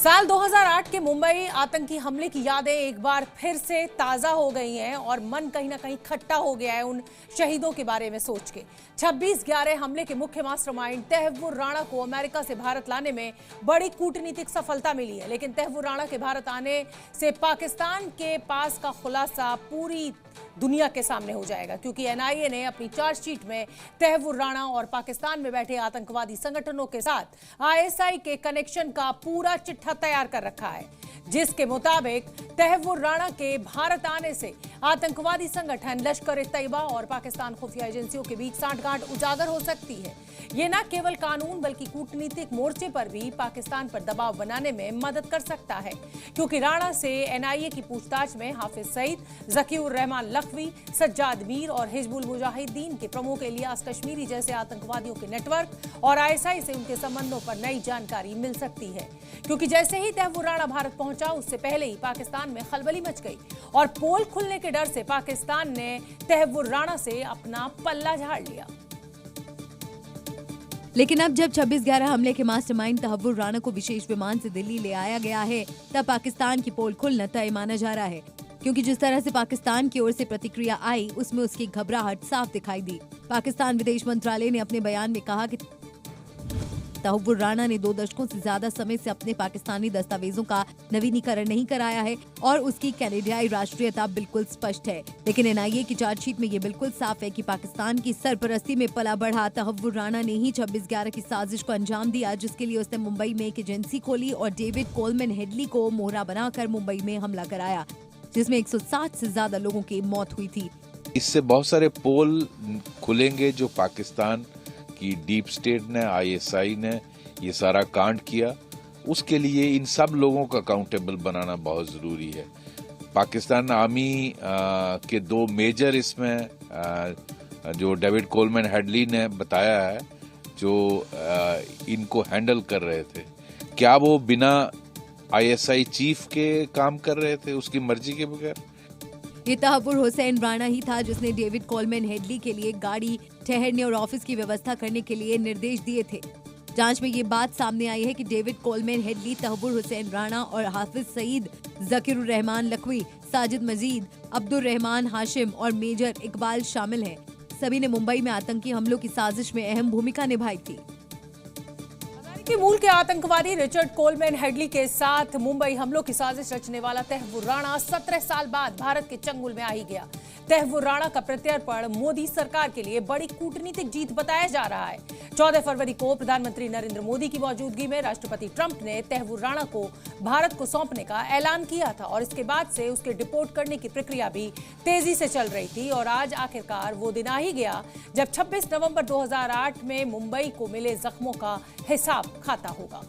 साल 2008 के मुंबई आतंकी हमले की यादें एक बार फिर से ताजा हो गई हैं और मन कहीं ना कहीं खट्टा हो गया है उन शहीदों के बारे में सोच के। 26/11 हमले के मुख्य मास्टरमाइंड तहव्वुर राणा को अमेरिका से भारत लाने में बड़ी कूटनीतिक सफलता मिली है, लेकिन तहव्वुर राणा के भारत आने से पाकिस्तान के पास का खुलासा पूरी दुनिया के सामने हो जाएगा, क्योंकि एनआईए ने अपनी चार्जशीट में तहव्वुर राणा और पाकिस्तान में बैठे आतंकवादी संगठनों के साथ आईएसआई के कनेक्शन का पूरा चिट्ठा तैयार कर रखा है, जिसके मुताबिक तहव्वुर राणा के भारत आने से आतंकवादी संगठन लश्कर-ए-तैयबा और पाकिस्तान खुफिया एजेंसियों के बीच सांठगांठ उजागर हो सकती है। ये न केवल कानून बल्कि कूटनीतिक मोर्चे पर भी पाकिस्तान पर दबाव बनाने में मदद कर सकता है, क्योंकि राणा से एनआईए की पूछताछ में हाफिज सईद, जकीउर रहमान लखवी, सज्जाद मीर और हिजबुल मुजाहिदीन के प्रमुख इलियास कश्मीरी जैसे आतंकवादियों के नेटवर्क और आईएसआई से उनके संबंधों पर नई जानकारी मिल सकती है। क्योंकि जैसे ही तहव्वुर राणा भारत पहुंचा, उससे पहले ही पाकिस्तान में खलबली मच गई और पोल खुलने के डर से पाकिस्तान ने तहव्वुर राणा से अपना पल्ला झाड़ लिया। लेकिन अब जब 26/11 हमले के मास्टरमाइंड तहव्वुर राणा को विशेष विमान से दिल्ली ले आया गया है, तब पाकिस्तान की पोल खुलना तय माना जा रहा है, क्योंकि जिस तरह से पाकिस्तान की ओर से प्रतिक्रिया आई, उसमें उसकी घबराहट साफ दिखाई दी। पाकिस्तान विदेश मंत्रालय ने अपने बयान में कहा कि तहव्वुर राणा ने 2 दशकों से ज्यादा समय से अपने पाकिस्तानी दस्तावेजों का नवीनीकरण नहीं कराया है और उसकी कनाडाई राष्ट्रीयता बिल्कुल स्पष्ट है। लेकिन एनआईए की चार्जशीट में ये बिल्कुल साफ है कि पाकिस्तान की सरपरस्ती में पला बढ़ा तहव्वुर राणा ने ही 26/11 की साजिश को अंजाम दिया, जिसके लिए उसने मुंबई में एक एजेंसी खोली और डेविड कोलमैन हेडली को मोहरा बनाकर मुंबई में हमला कराया, जिसमें 160 से ज्यादा लोगों की मौत हुई थी। इससे बहुत सारे पोल खुलेंगे जो पाकिस्तान की डीप स्टेट ने, आईएसआई ने ये सारा कांड किया, उसके लिए इन सब लोगों का अकाउंटेबल बनाना बहुत जरूरी है। पाकिस्तान आर्मी के 2 मेजर इसमें जो डेविड कोलमैन हेडली ने बताया है, जो इनको हैंडल कर रहे थे, क्या वो बिना आईएसआई चीफ के काम कर रहे थे उसकी मर्जी के बगैर? ये तहव्वुर हुसैन राणा ही था जिसने डेविड कोलमैन हेडली के लिए गाड़ी, ठहरने और ऑफिस की व्यवस्था करने के लिए निर्देश दिए थे। जांच में ये बात सामने आई है कि David Coleman Headley, Tahawwur Hussain Rana और हाफिज सईद, जकीउर रहमान लखवी, साजिद मजीद, अब्दुल रहमान हाशिम और मेजर इकबाल शामिल हैं। सभी ने मुंबई में आतंकी हमलों की साजिश में अहम भूमिका निभाई थी। मूल के आतंकवादी रिचर्ड कोलमैन हेडली के साथ मुंबई हमलों की साजिश रचने वाला तहव्वुर राणा 17 साल बाद भारत के चंगुल में आ ही गया। तहव्वुर राणा का प्रत्यर्पण मोदी सरकार के लिए बड़ी कूटनीतिक जीत बताया जा रहा है। 14 फरवरी को प्रधानमंत्री नरेंद्र मोदी की मौजूदगी में राष्ट्रपति ट्रंप ने तहव्वुर राणा को भारत को सौंपने का ऐलान किया था और इसके बाद से उसके डिपोर्ट करने की प्रक्रिया भी तेजी से चल रही थी और आज आखिरकार वो दिन आ ही गया जब 26 नवंबर 2008 में मुंबई को मिले जख्मों का हिसाब खाता होगा।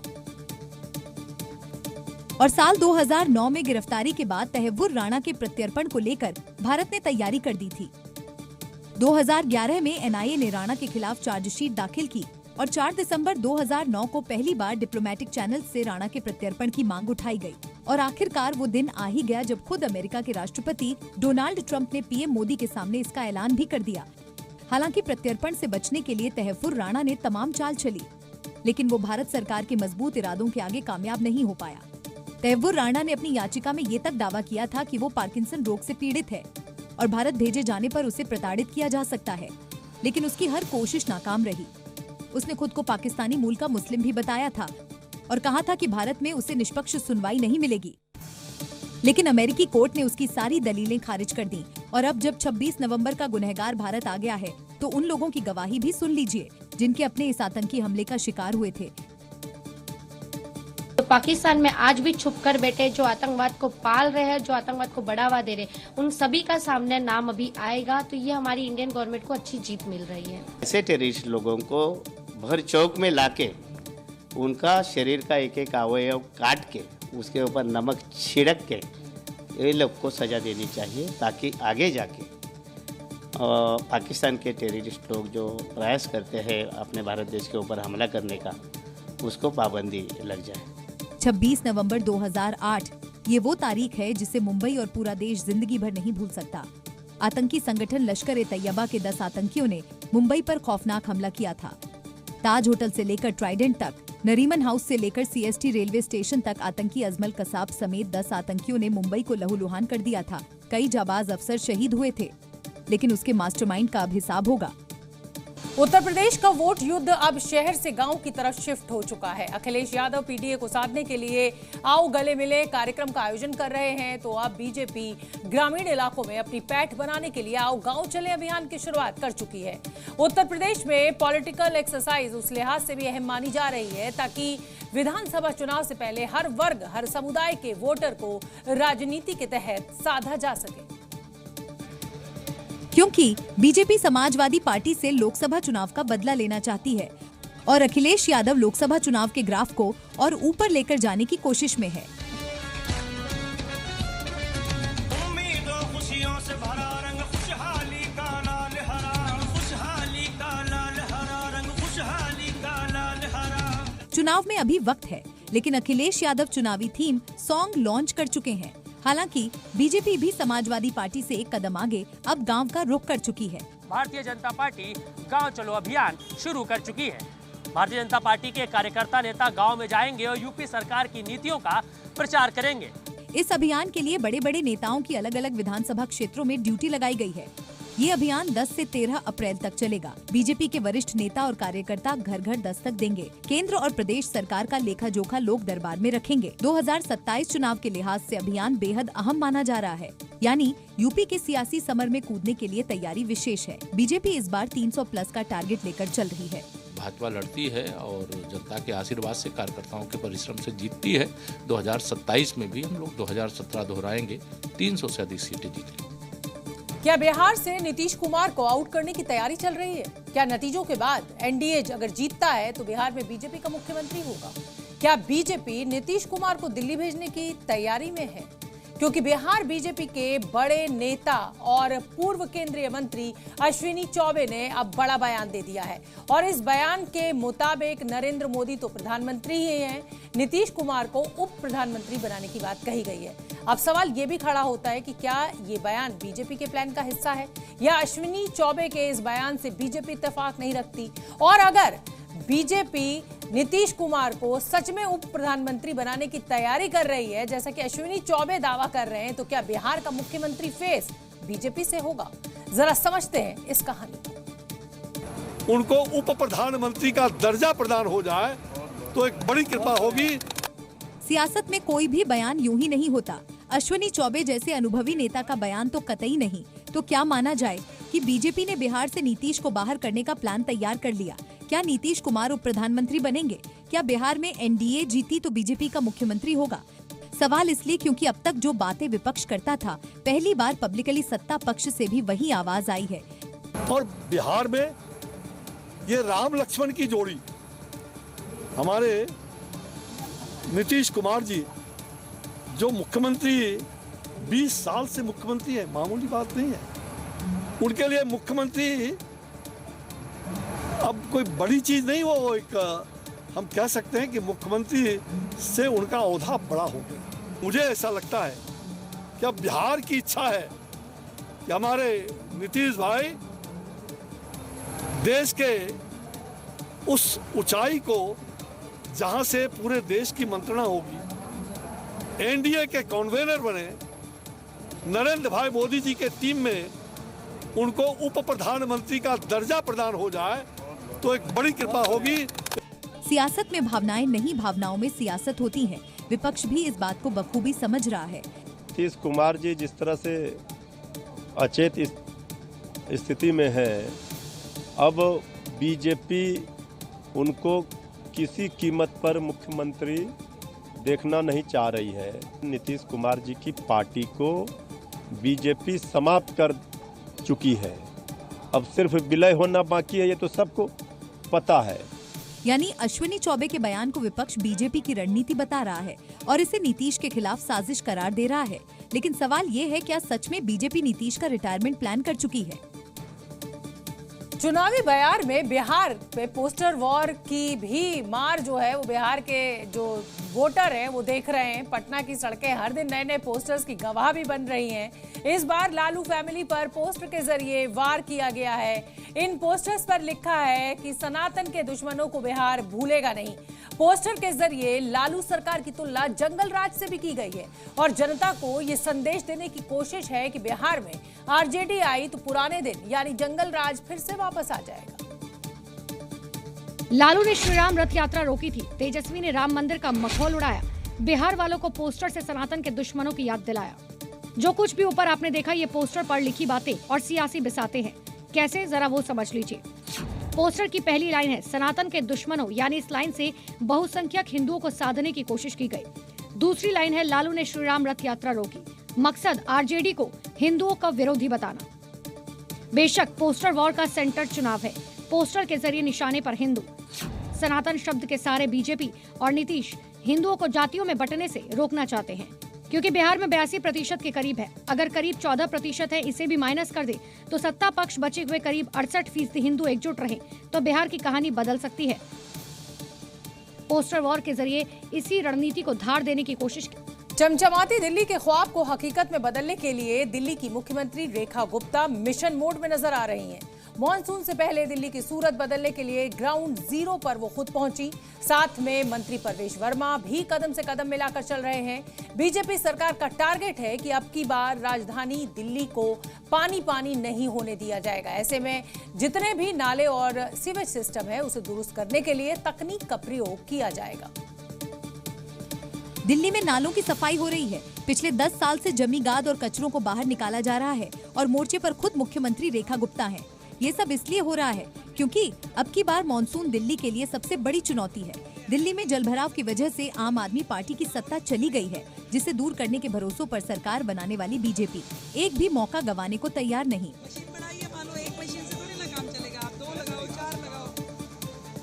और साल 2009 में गिरफ्तारी के बाद तहव्वुर राणा के प्रत्यर्पण को लेकर भारत ने तैयारी कर दी थी। 2011 में एनआईए ने राणा के खिलाफ चार्जशीट दाखिल की और 4 दिसंबर 2009 को पहली बार डिप्लोमेटिक चैनल से राणा के प्रत्यर्पण की मांग उठाई गई और आखिरकार वो दिन आ ही गया जब खुद अमेरिका के राष्ट्रपति डोनाल्ड ट्रंप ने पीएम मोदी के सामने इसका ऐलान भी कर दिया। हालांकि प्रत्यर्पण से बचने के लिए तहव्वुर राणा ने तमाम चाल चली, लेकिन वो भारत सरकार के मजबूत इरादों के आगे कामयाब नहीं हो पाया। तहव्वुर राणा ने अपनी याचिका में ये तक दावा किया था कि वो पार्किंसन रोग से पीड़ित है और भारत भेजे जाने पर उसे प्रताड़ित किया जा सकता है, लेकिन उसकी हर कोशिश नाकाम रही। उसने खुद को पाकिस्तानी मूल का मुस्लिम भी बताया था और कहा था कि भारत में उसे निष्पक्ष सुनवाई नहीं मिलेगी, लेकिन अमेरिकी कोर्ट ने उसकी सारी दलीलें खारिज कर दी और अब जब 26 नवंबर का गुनहगार भारत आ गया है, तो उन लोगों की गवाही भी सुन लीजिए जिनके अपने इस आतंकी हमले का शिकार हुए थे। तो पाकिस्तान में आज भी छुपकर बैठे जो आतंकवाद को पाल रहे हैं, जो आतंकवाद को बढ़ावा दे रहे, उन सभी का सामने नाम अभी आएगा, तो ये हमारी इंडियन गवर्नमेंट को अच्छी जीत मिल रही है। ऐसे टेररिस्ट लोगों को भर चौक में लाके उनका शरीर का एक एक अवयव काट के उसके ऊपर नमक छिड़क के ये लोग को सजा देनी चाहिए, ताकि आगे जाके पाकिस्तान के टेररिस्ट लोग जो प्रयास करते हैं अपने भारत देश के ऊपर हमला करने का, उसको पाबंदी लग जाए। 26 नवंबर 2008 ये वो तारीख है जिसे मुंबई और पूरा देश जिंदगी भर नहीं भूल सकता। आतंकी संगठन लश्कर-ए-तैयबा के 10 आतंकियों ने मुंबई पर खौफनाक हमला किया था। ताज होटल से लेकर ट्राइडेंट तक, नरीमन हाउस से लेकर सीएसटी रेलवे स्टेशन तक आतंकी अजमल कसाब समेत 10 आतंकियों ने मुंबई को लहूलुहान कर दिया था। कई जाबाज अफसर शहीद हुए थे, लेकिन उसके मास्टरमाइंड का अब हिसाब होगा। उत्तर प्रदेश का वोट युद्ध अब शहर से गांव की तरफ शिफ्ट हो चुका है। अखिलेश यादव पीडीए को साधने के लिए आओ गले मिले कार्यक्रम का आयोजन कर रहे हैं, तो अब बीजेपी ग्रामीण इलाकों में अपनी पैठ बनाने के लिए आओ गांव चले अभियान की शुरुआत कर चुकी है। उत्तर प्रदेश में पॉलिटिकल एक्सरसाइज उस लिहाज से भी अहम मानी जा रही है ताकि विधानसभा चुनाव से पहले हर वर्ग, हर समुदाय के वोटर को राजनीति के तहत साधा जा सके, क्योंकि बीजेपी समाजवादी पार्टी से लोकसभा चुनाव का बदला लेना चाहती है और अखिलेश यादव लोकसभा चुनाव के ग्राफ को और ऊपर लेकर जाने की कोशिश में है। उम्मीदों खुशियों से भरा रंग खुशहाली का लाल हरा, खुशहाली का लाल हरा रंग, खुशहाली का लाल हरा। चुनाव में अभी वक्त है, लेकिन अखिलेश यादव चुनावी थीम सॉन्ग लॉन्च कर चुके हैं। हालांकि बीजेपी भी समाजवादी पार्टी से एक कदम आगे अब गांव का रुख कर चुकी है। भारतीय जनता पार्टी गांव चलो अभियान शुरू कर चुकी है। भारतीय जनता पार्टी के कार्यकर्ता नेता गांव में जाएंगे और यूपी सरकार की नीतियों का प्रचार करेंगे। इस अभियान के लिए बड़े बड़े नेताओं की अलग अलग विधानसभा क्षेत्रों में ड्यूटी लगाई गई है। ये अभियान 10 से 13 अप्रैल तक चलेगा। बीजेपी के वरिष्ठ नेता और कार्यकर्ता घर घर दस्तक देंगे। केंद्र और प्रदेश सरकार का लेखा जोखा लोक दरबार में रखेंगे। 2027 चुनाव के लिहाज से अभियान बेहद अहम माना जा रहा है, यानी यूपी के सियासी समर में कूदने के लिए तैयारी विशेष है। बीजेपी इस बार 300 प्लस का टारगेट लेकर चल रही है। भाजपा लड़ती है और जनता के आशीर्वाद से, कार्यकर्ताओं के परिश्रम से जीतती है। 2027 में भी हम लोग 2017 दोहराएंगे, 300 से अधिक सीटें जीतेंगे। क्या बिहार से नीतीश कुमार को आउट करने की तैयारी चल रही है? क्या नतीजों के बाद एनडीए अगर जीतता है तो बिहार में बीजेपी का मुख्यमंत्री होगा? क्या बीजेपी नीतीश कुमार को दिल्ली भेजने की तैयारी में है? क्योंकि बिहार बीजेपी के बड़े नेता और पूर्व केंद्रीय मंत्री अश्विनी चौबे ने अब बड़ा बयान दे दिया है और इस बयान के मुताबिक नरेंद्र मोदी तो प्रधानमंत्री ही हैं, नीतीश कुमार को उप प्रधानमंत्री बनाने की बात कही गई है। अब सवाल ये भी खड़ा होता है कि क्या ये बयान बीजेपी के प्लान का हिस्सा है या अश्विनी चौबे के इस बयान से बीजेपी इत्तेफाक नहीं रखती? और अगर बीजेपी नीतीश कुमार को सच में उप प्रधानमंत्री बनाने की तैयारी कर रही है, जैसा कि अश्विनी चौबे दावा कर रहे हैं, तो क्या बिहार का मुख्यमंत्री फेस बीजेपी से होगा? जरा समझते हैं इस कहानी को। उनको उप प्रधानमंत्री का दर्जा प्रदान हो जाए तो एक बड़ी कृपा होगी। सियासत में कोई भी बयान यूं ही नहीं होता। अश्विनी चौबे जैसे अनुभवी नेता का बयान तो कतई नहीं। तो क्या माना जाए कि बीजेपी ने बिहार से नीतीश को बाहर करने का प्लान तैयार कर लिया? क्या नीतीश कुमार उप प्रधानमंत्री बनेंगे? क्या बिहार में एनडीए जीती तो बीजेपी का मुख्यमंत्री होगा? सवाल इसलिए क्योंकि अब तक जो बातें विपक्ष करता था, पहली बार पब्लिकली सत्ता पक्ष से भी वही आवाज आई है। और बिहार में ये राम लक्ष्मण की जोड़ी, हमारे नीतीश कुमार जी जो मुख्यमंत्री 20 साल से मुख्यमंत्री है, मामूली बात नहीं है। उनके लिए मुख्यमंत्री अब कोई बड़ी चीज नहीं, वो एक हम कह सकते हैं कि मुख्यमंत्री से उनका ओहदा बड़ा हो गया। मुझे ऐसा लगता है कि अब बिहार की इच्छा है कि हमारे नीतीश भाई देश के उस ऊंचाई को जहां से पूरे देश की मंत्रणा होगी, एनडीए के कन्वीनर बने, नरेंद्र भाई मोदी जी के टीम में उनको उप प्रधानमंत्री का दर्जा प्रदान हो जाए तो एक बड़ी कृपा होगी। सियासत में भावनाएं नहीं, भावनाओं में सियासत होती है। विपक्ष भी इस बात को बखूबी समझ रहा है। नीतीश कुमार जी जिस तरह से अचेत स्थिति में है, अब बीजेपी उनको किसी कीमत पर मुख्यमंत्री देखना नहीं चाह रही है। नीतीश कुमार जी की पार्टी को बीजेपी समाप्त कर चुकी है, अब सिर्फ विलय होना बाकी है, ये तो सबको पता है। यानी अश्विनी चौबे के बयान को विपक्ष बीजेपी की रणनीति बता रहा है और इसे नीतीश के खिलाफ साजिश करार दे रहा है। लेकिन सवाल ये है, क्या सच में बीजेपी नीतीश का रिटायरमेंट प्लान कर चुकी है? चुनावी बयार में बिहार पे पोस्टर वॉर की भी मार जो है वो बिहार के जो वोटर हैं वो देख रहे हैं, पटना की सड़कें हर दिन नए नए पोस्टर्स की गवाह भी बन रही हैं। इस बार लालू फैमिली पर पोस्टर के जरिए वार किया गया है। इन पोस्टर्स पर लिखा है कि सनातन के दुश्मनों को बिहार भूलेगा नहीं। पोस्टर के जरिए लालू सरकार की तुलना जंगल राज से भी की गई है और जनता को ये संदेश देने की कोशिश है कि बिहार में आरजेडी आई तो पुराने दिन यानी जंगल राज फिर से वापस आ जाएगा। लालू ने श्रीराम रथ यात्रा रोकी थी, तेजस्वी ने राम मंदिर का मखौल उड़ाया, बिहार वालों को पोस्टर से सनातन के दुश्मनों की याद दिलाया। जो कुछ भी ऊपर आपने देखा ये पोस्टर पर लिखी बातें और सियासी बिसाते हैं। कैसे, जरा वो समझ लीजिए। पोस्टर की पहली लाइन है, सनातन के दुश्मनों, यानी इस लाइन से बहुसंख्यक हिंदुओं को साधने की कोशिश की गई। दूसरी लाइन है, लालू ने श्रीराम रथ यात्रा रोकी, मकसद आरजेडी को हिंदुओं का विरोधी बताना। बेशक पोस्टर वॉर का सेंटर चुनाव है, पोस्टर के जरिए निशाने पर हिंदू। सनातन शब्द के सारे बीजेपी और नीतीश हिंदुओं को जातियों में बंटने से रोकना चाहते हैं, क्योंकि बिहार में 82% के करीब है। अगर करीब 14% है, इसे भी माइनस कर दे तो सत्ता पक्ष बचे हुए करीब 68% हिंदू एकजुट रहे तो बिहार की कहानी बदल सकती है। पोस्टर वॉर के जरिए इसी रणनीति को धार देने की कोशिश की। चमचमाती दिल्ली के ख्वाब को हकीकत में बदलने के लिए दिल्ली की मुख्यमंत्री रेखा गुप्ता मिशन मोड में नजर आ रही हैं। मॉनसून से पहले दिल्ली की सूरत बदलने के लिए ग्राउंड जीरो पर वो खुद पहुंची। साथ में मंत्री परवेश वर्मा भी कदम से कदम मिलाकर चल रहे हैं। बीजेपी सरकार का टारगेट है कि अब की बार राजधानी दिल्ली को पानी पानी नहीं होने दिया जाएगा। ऐसे में जितने भी नाले और सीवेज सिस्टम है उसे दुरुस्त करने के लिए तकनीक का प्रयोग किया जाएगा। दिल्ली में नालों की सफाई हो रही है। पिछले 10 साल से जमी गाद और कचरों को बाहर निकाला जा रहा है और मोर्चे पर खुद मुख्यमंत्री रेखा गुप्ता हैं। ये सब इसलिए हो रहा है क्योंकि अब की बार मॉनसून दिल्ली के लिए सबसे बड़ी चुनौती है। दिल्ली में जलभराव की वजह से आम आदमी पार्टी की सत्ता चली गई है, जिसे दूर करने के भरोसों पर सरकार बनाने वाली बीजेपी एक भी मौका गंवाने को तैयार नहीं।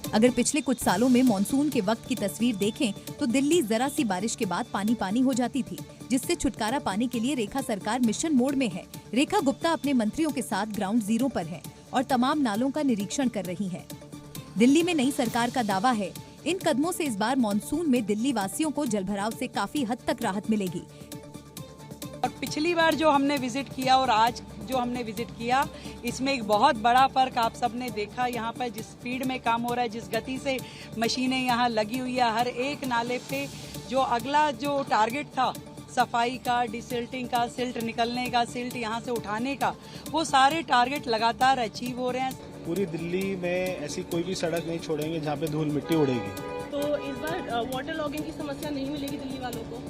अगर पिछले कुछ सालों में मॉनसून के वक्त की तस्वीर देखें तो दिल्ली जरा सी बारिश के बाद पानी पानी हो जाती थी, जिससे छुटकारा पाने के लिए रेखा सरकार मिशन मोड में है। रेखा गुप्ता अपने मंत्रियों के साथ ग्राउंड जीरो पर है और तमाम नालों का निरीक्षण कर रही है। दिल्ली में नई सरकार का दावा है, इन कदमों से इस बार मॉनसून में दिल्ली वासियों को जलभराव से काफी हद तक राहत मिलेगी। और पिछली बार जो हमने विजिट किया और आज जो हमने विजिट किया, इसमें एक बहुत बड़ा फर्क आप सबने देखा। यहाँ पर जिस स्पीड में काम हो रहा है, जिस गति से मशीनें यहाँ लगी हुई है, हर एक नाले पे जो अगला जो टारगेट था सफाई का, डिसिल्टिंग का, सिल्ट निकलने का, सिल्ट यहाँ से उठाने का, वो सारे टारगेट लगातार अचीव हो रहे हैं। पूरी दिल्ली में ऐसी कोई भी सड़क नहीं छोड़ेंगे जहाँ पे धूल मिट्टी उड़ेगी। तो इस बार वाटर लॉगिंग की समस्या नहीं मिलेगी दिल्ली वालों को?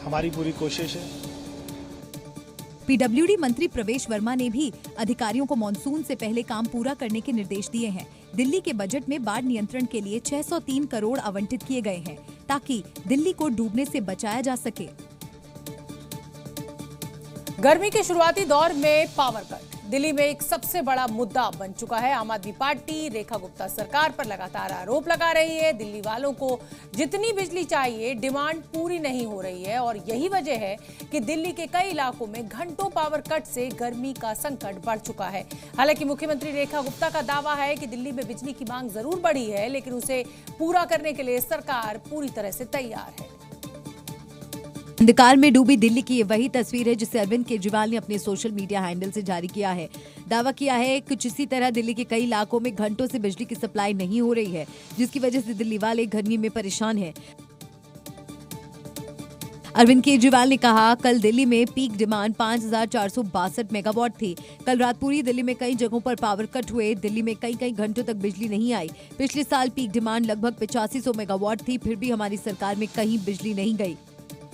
हमारी पूरी कोशिश है। पीडब्ल्यूडी मंत्री प्रवेश वर्मा ने भी अधिकारियों को मॉनसून से पहले काम पूरा करने के निर्देश दिए हैं। दिल्ली के बजट में बाढ़ नियंत्रण के लिए 603 करोड़ आवंटित किए गए हैं, ताकि दिल्ली को डूबने से बचाया जा सके। गर्मी के शुरुआती दौर में पावर कट दिल्ली में एक सबसे बड़ा मुद्दा बन चुका है। आम आदमी पार्टी रेखा गुप्ता सरकार पर लगातार आरोप लगा रही है, दिल्ली वालों को जितनी बिजली चाहिए डिमांड पूरी नहीं हो रही है और यही वजह है कि दिल्ली के कई इलाकों में घंटों पावर कट से गर्मी का संकट बढ़ चुका है। हालांकि मुख्यमंत्री रेखा गुप्ता का दावा है कि दिल्ली में बिजली की मांग जरूर बढ़ी है, लेकिन उसे पूरा करने के लिए सरकार पूरी तरह से तैयार है। अंधकार में डूबी दिल्ली की ये वही तस्वीर है जिसे अरविंद केजरीवाल ने अपने सोशल मीडिया हैंडल से जारी किया है। दावा किया है कुछ इसी तरह दिल्ली के कई इलाकों में घंटों से बिजली की सप्लाई नहीं हो रही है, जिसकी वजह से दिल्ली वाले गर्मी में परेशान हैं। अरविंद केजरीवाल ने कहा, कल दिल्ली में पीक डिमांड 5462 मेगावाट थी। कल रात पूरी दिल्ली में कई जगहों पर पावर कट हुए। दिल्ली में कई घंटों तक बिजली नहीं आई। पिछले साल पीक डिमांड लगभग 8500 मेगावाट थी, फिर भी हमारी सरकार में कहीं बिजली नहीं गई।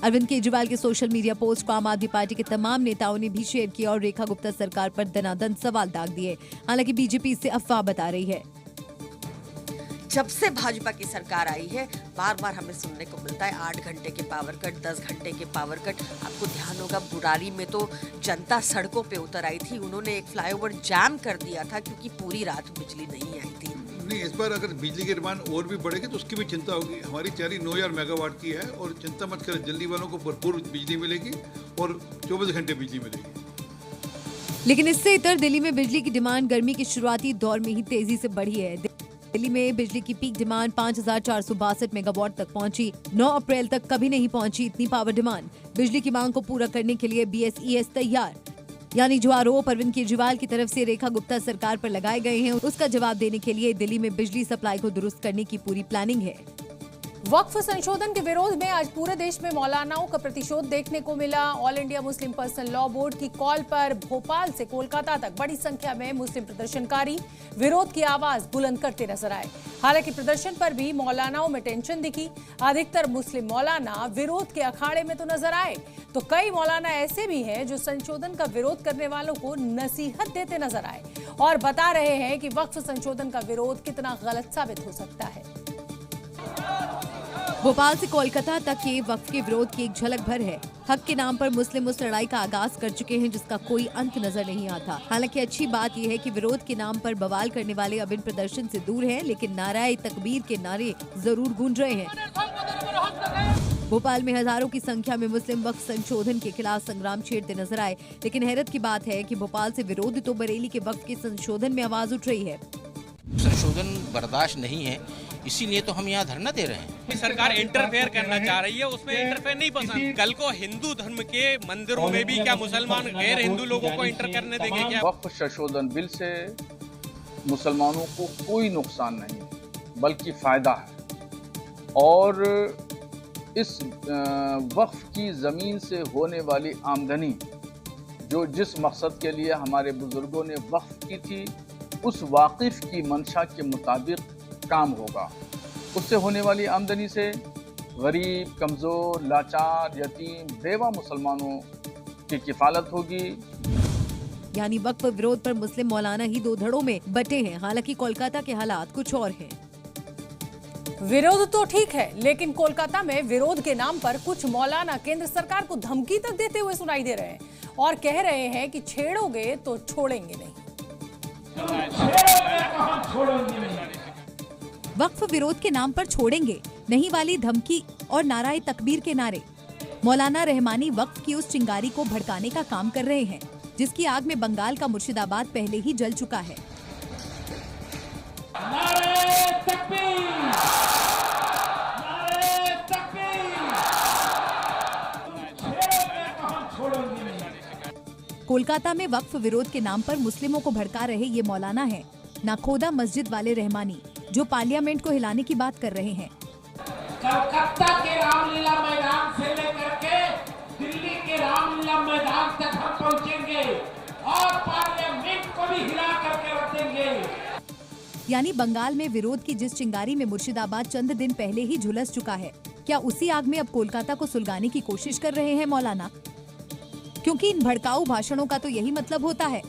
अरविंद केजरीवाल के सोशल मीडिया पोस्ट को आम आदमी पार्टी के तमाम नेताओं ने भी शेयर किया और रेखा गुप्ता सरकार पर दनादन सवाल दाग दिए। हालांकि बीजेपी इसे अफवाह बता रही है। जब से भाजपा की सरकार आई है, बार बार हमें सुनने को मिलता है 8 घंटे के पावर कट, 10 घंटे के पावर कट। आपको ध्यान होगा बुरारी में तो जनता सड़कों पे उतर आई थी, उन्होंने एक फ्लाईओवर जाम कर दिया था क्योंकि पूरी रात बिजली नहीं आई थी। नहीं, इस बार अगर बिजली की डिमांड और भी बढ़ेगी तो उसकी भी चिंता होगी। हमारी तैयारी 9000 मेगावाट की है और चिंता मत करें, दिल्ली वालों को भरपूर बिजली मिलेगी और 24 घंटे बिजली मिलेगी। लेकिन इससे इतर दिल्ली में बिजली की डिमांड गर्मी के शुरुआती दौर में ही तेजी से बढ़ी है। दिल्ली में बिजली की पीक डिमांड 5,462 मेगावाट तक पहुंची। 9 अप्रैल तक कभी नहीं पहुंची इतनी पावर डिमांड। बिजली की मांग को पूरा करने के लिए BSES तैयार। यानी जो आरोप अरविंद केजरीवाल की तरफ से रेखा गुप्ता सरकार पर लगाए गए हैं, उसका जवाब देने के लिए दिल्ली में बिजली सप्लाई को दुरुस्त करने की पूरी प्लानिंग है। वक्फ संशोधन के विरोध में आज पूरे देश में मौलानाओं का प्रतिशोध देखने को मिला। All India Muslim personal law board की कॉल पर भोपाल से कोलकाता तक बड़ी संख्या में मुस्लिम प्रदर्शनकारी विरोध की आवाज बुलंद करते नजर आए। हालांकि प्रदर्शन पर भी मौलानाओं में टेंशन दिखी। अधिकतर मुस्लिम मौलाना विरोध के अखाड़े में तो नजर आए, तो कई मौलाना ऐसे भी हैं जो संशोधन का विरोध करने वालों को नसीहत देते नजर आए और बता रहे हैं कि वक्फ संशोधन का विरोध कितना गलत साबित हो सकता है। भोपाल से कोलकाता तक के वक्फ के विरोध की एक झलक भर है। हक के नाम पर मुस्लिम उस लड़ाई का आगाज कर चुके हैं जिसका कोई अंत नजर नहीं आता। हालांकि अच्छी बात यह है कि विरोध के नाम पर बवाल करने वाले अब इन प्रदर्शन से दूर हैं, लेकिन नाराए तकबीर के नारे जरूर गूंज रहे हैं। भोपाल में हजारों की संख्या में मुस्लिम वक्फ संशोधन के खिलाफ संग्राम छेड़ते नजर आए, लेकिन हैरत की बात है कि भोपाल से विरोध तो बरेली के वक्फ के संशोधन में आवाज उठ रही है। संशोधन बर्दाश्त नहीं है, इसीलिए तो हम यहाँ धरना दे रहे हैं। सरकार इंटरफेयर करना चाह रही है, उसमें इंटरफेयर नहीं पसंद। कल को हिंदू धर्म के मंदिरों में भी क्या मुसलमान गैर हिंदू लोगों को इंटर करने देंगे क्या? वक्फ संशोधन बिल से मुसलमानों को कोई नुकसान नहीं बल्कि फायदा है, और इस वक्फ की जमीन से होने वाली आमदनी जो जिस मकसद के लिए हमारे बुजुर्गों ने वक्फ की थी, उस वाकिफ की मंशा के मुताबिक काम होगा। उससे होने वाली आमदनी से गरीब, कमजोर, लाचार, यतीम, बेवा मुसलमानों की किफालत होगी। यानी वक्फ विरोध पर मुस्लिम मौलाना ही दो धड़ों में बटे हैं। हालांकि कोलकाता के हालात कुछ और हैं। विरोध तो ठीक है, लेकिन कोलकाता में विरोध के नाम पर कुछ मौलाना केंद्र सरकार को धमकी तक देते हुए सुनाई दे रहे हैं और कह रहे हैं कि छेड़ोगे तो छोड़ेंगे नहीं। वक्फ विरोध के नाम पर छोड़ेंगे नहीं वाली धमकी और नाराए तकबीर के नारे। मौलाना रहमानी वक्फ की उस चिंगारी को भड़काने का काम कर रहे हैं, जिसकी आग में बंगाल का मुर्शिदाबाद पहले ही जल चुका है। कोलकाता में वक्फ विरोध के नाम पर मुस्लिमों को भड़का रहे ये मौलाना हैं नाखोदा मस्जिद वाले रहमानी, जो पार्लियामेंट को हिलाने की बात कर रहे हैं। कलकत्ता के रामलीला मैदान से लेकर के दिल्ली के रामलीला मैदान तक हम पहुंचेंगे और पार्लियामेंट को भी हिला करके रख देंगे। यानी बंगाल में विरोध की जिस चिंगारी में मुर्शिदाबाद चंद दिन पहले ही झुलस चुका है, क्या उसी आग में अब कोलकाता को सुलगाने की कोशिश कर रहे हैं मौलाना? क्योंकि इन भड़काऊ भाषणों का तो यही मतलब होता है।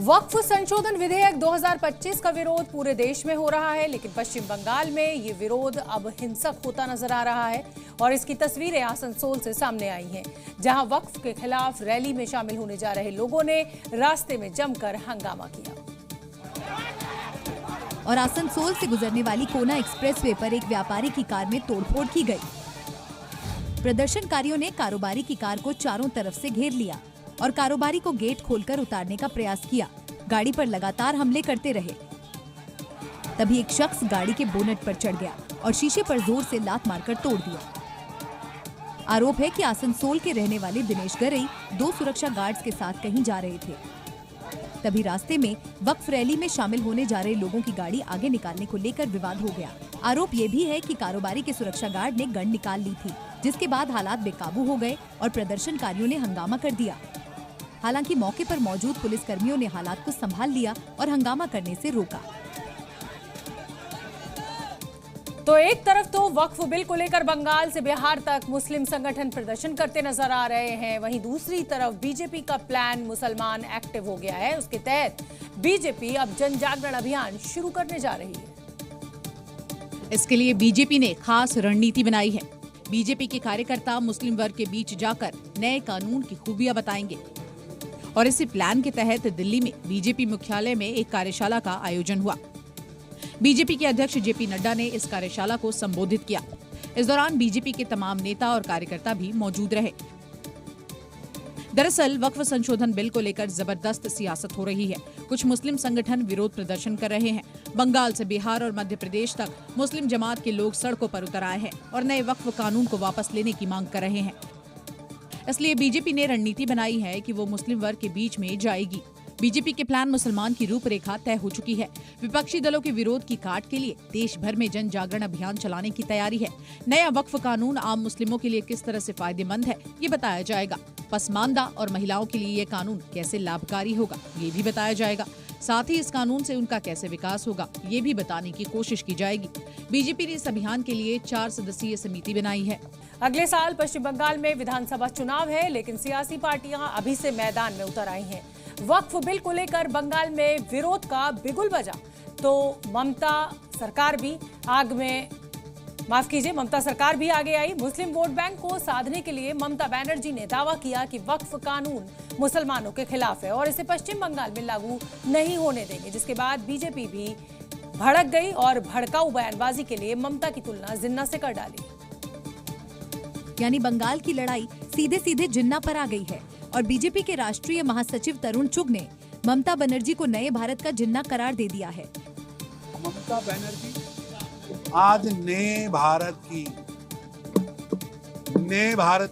वक्फ संशोधन विधेयक 2025 का विरोध पूरे देश में हो रहा है, लेकिन पश्चिम बंगाल में ये विरोध अब हिंसक होता नजर आ रहा है और इसकी तस्वीरें आसनसोल से सामने आई हैं, जहां वक्फ के खिलाफ रैली में शामिल होने जा रहे लोगों ने रास्ते में जमकर हंगामा किया। और आसनसोल से गुजरने वाली कोना एक्सप्रेसवे पर एक व्यापारी की कार में तोड़फोड़ की गई। प्रदर्शनकारियों ने कारोबारी की कार को चारों तरफ से घेर लिया और कारोबारी को गेट खोलकर उतारने का प्रयास किया। गाड़ी पर लगातार हमले करते रहे। तभी एक शख्स गाड़ी के बोनट पर चढ़ गया और शीशे पर जोर से लात मारकर तोड़ दिया। आरोप है कि आसनसोल के रहने वाले दिनेश गरई 2 सुरक्षा गार्ड्स के साथ कहीं जा रहे थे। तभी रास्ते में वक्फ रैली में शामिल होने जा रहे लोगों की गाड़ी आगे निकालने को लेकर विवाद हो गया। आरोप ये भी है कि कारोबारी के सुरक्षा गार्ड ने गन निकाल ली थी, जिसके बाद हालात बेकाबू हो गए और प्रदर्शनकारियों ने हंगामा कर दिया। हालांकि मौके पर मौजूद पुलिसकर्मियों ने हालात को संभाल लिया और हंगामा करने से रोका। तो एक तरफ तो वक्फ बिल को लेकर बंगाल से बिहार तक मुस्लिम संगठन प्रदर्शन करते नजर आ रहे हैं, वहीं दूसरी तरफ बीजेपी का प्लान मुसलमान एक्टिव हो गया है। उसके तहत बीजेपी अब जन जागरण अभियान शुरू करने जा रही है। इसके लिए बीजेपी ने खास रणनीति बनाई है। बीजेपी के कार्यकर्ता मुस्लिम वर्ग के बीच जाकर नए कानून की खूबियां बताएंगे और इसी प्लान के तहत दिल्ली में बीजेपी मुख्यालय में एक कार्यशाला का आयोजन हुआ। बीजेपी के अध्यक्ष जेपी नड्डा ने इस कार्यशाला को संबोधित किया। इस दौरान बीजेपी के तमाम नेता और कार्यकर्ता भी मौजूद रहे। दरअसल वक्फ संशोधन बिल को लेकर जबरदस्त सियासत हो रही है। कुछ मुस्लिम संगठन विरोध प्रदर्शन कर रहे हैं। बंगाल से बिहार और मध्य प्रदेश तक मुस्लिम जमात के लोग सड़कों पर उतर आए हैं और नए वक्फ कानून को वापस लेने की मांग कर रहे हैं। इसलिए बीजेपी ने रणनीति बनाई है कि वो मुस्लिम वर्ग के बीच में जाएगी। बीजेपी के प्लान मुसलमान की रूपरेखा तय हो चुकी है। विपक्षी दलों के विरोध की काट के लिए देश भर में जन जागरण अभियान चलाने की तैयारी है। नया वक्फ कानून आम मुस्लिमों के लिए किस तरह से फायदेमंद है, ये बताया जाएगा। पसमानदा और महिलाओं के लिए ये कानून कैसे लाभकारी होगा, ये भी बताया जाएगा। साथ ही इस कानून से उनका कैसे विकास होगा, ये भी बताने की कोशिश की जाएगी। बीजेपी ने इस अभियान के लिए 4 सदस्यीय समिति बनाई है। अगले साल पश्चिम बंगाल में विधानसभा चुनाव है, लेकिन सियासी पार्टियां अभी से मैदान में उतर आई हैं। वक्फ बिल को लेकर बंगाल में विरोध का बिगुल बजा तो ममता सरकार भी आगे आई। मुस्लिम वोट बैंक को साधने के लिए ममता बनर्जी ने दावा किया कि वक्फ कानून मुसलमानों के खिलाफ है और इसे पश्चिम बंगाल में लागू नहीं होने देंगे, जिसके बाद बीजेपी भी भड़क गई और भड़काऊ बयानबाजी के लिए ममता की तुलना जिन्ना से कर डाली। यानी बंगाल की लड़ाई सीधे सीधे जिन्ना पर आ गई है और बीजेपी के राष्ट्रीय महासचिव तरुण चुग ने ममता बनर्जी को नए भारत का जिन्ना करार दे दिया है। ममता बनर्जी आज नए भारत